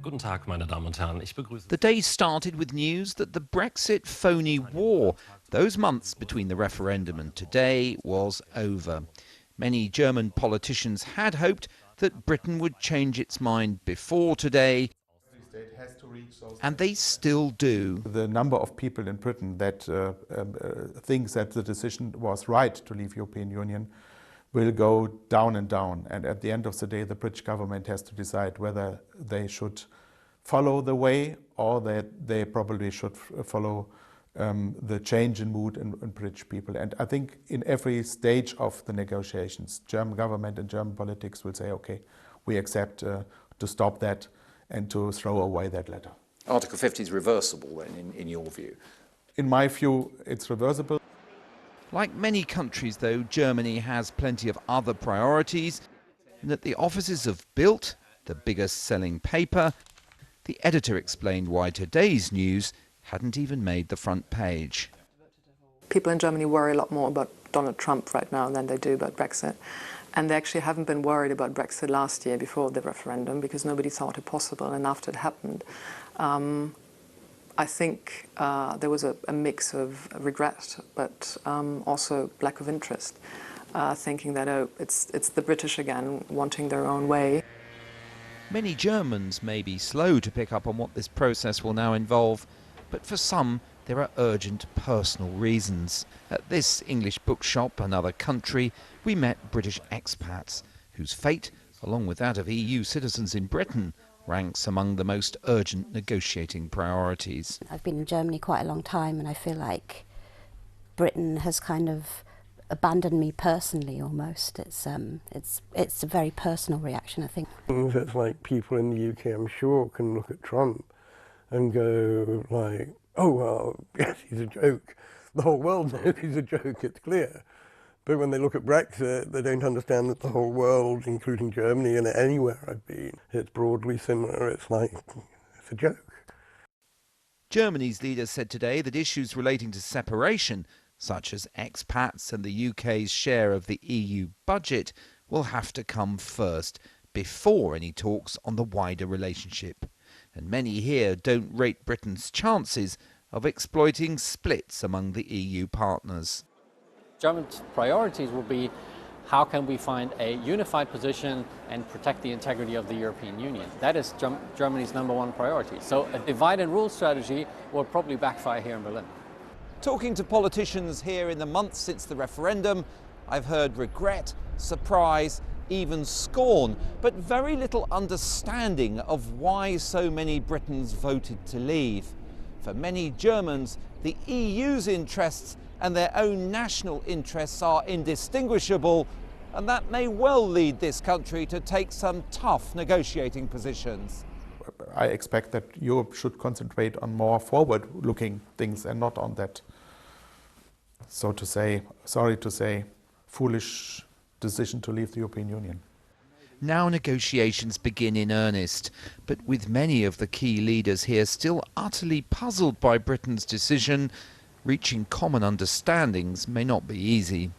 Guten Tag, meine Damen und Herren. Ich begrüße. The day started with news that the Brexit phony war, those months between the referendum and today, was over. Many German politicians had hoped that Britain would change its mind before today, and they still do. The number of people in Britain that thinks that the decision was right to leave the European Union will go down and down. And at the end of the day, the British government has to decide whether they should follow the way or that they probably should follow the change in mood in British people. And I think in every stage of the negotiations, German government and German politics will say, okay, we accept to stop that and to throw away that letter. Article 50 is reversible then, in your view? In my view, it's reversible. Like many countries, though, Germany has plenty of other priorities, and at the offices of Bild, the biggest selling paper, the editor explained why today's news hadn't even made the front page. People in Germany worry a lot more about Donald Trump right now than they do about Brexit. And they actually haven't been worried about Brexit last year before the referendum because nobody thought it possible, and after it happened, I think there was a mix of regret, but also lack of interest, thinking that, oh, it's the British again, wanting their own way. Many Germans may be slow to pick up on what this process will now involve, but for some there are urgent personal reasons. At this English bookshop, another country, we met British expats whose fate, along with that of EU citizens in Britain, ranks among the most urgent negotiating priorities. I've been in Germany quite a long time, and I feel like Britain has kind of abandoned me personally almost. It's a very personal reaction, I think. It's like people in the UK, I'm sure, can look at Trump and go like, oh well, yes, he's a joke. The whole world knows he's a joke, it's clear. But when they look at Brexit, they don't understand that the whole world, including Germany and anywhere I've been, it's broadly similar. It's like, it's a joke. Germany's leader said today that issues relating to separation, such as expats and the UK's share of the EU budget, will have to come first, before any talks on the wider relationship. And many here don't rate Britain's chances of exploiting splits among the EU partners. Germany's priorities will be how can we find a unified position and protect the integrity of the European Union. That is Germany's #1 priority. So a divide and rule strategy will probably backfire here in Berlin. Talking to politicians here in the months since the referendum, I've heard regret, surprise, even scorn, but very little understanding of why so many Britons voted to leave. For many Germans, the EU's interests and their own national interests are indistinguishable, and that may well lead this country to take some tough negotiating positions. I expect that Europe should concentrate on more forward-looking things and not on that, so to say, sorry to say, foolish decision to leave the European Union. Now negotiations begin in earnest, but with many of the key leaders here still utterly puzzled by Britain's decision, reaching common understandings may not be easy.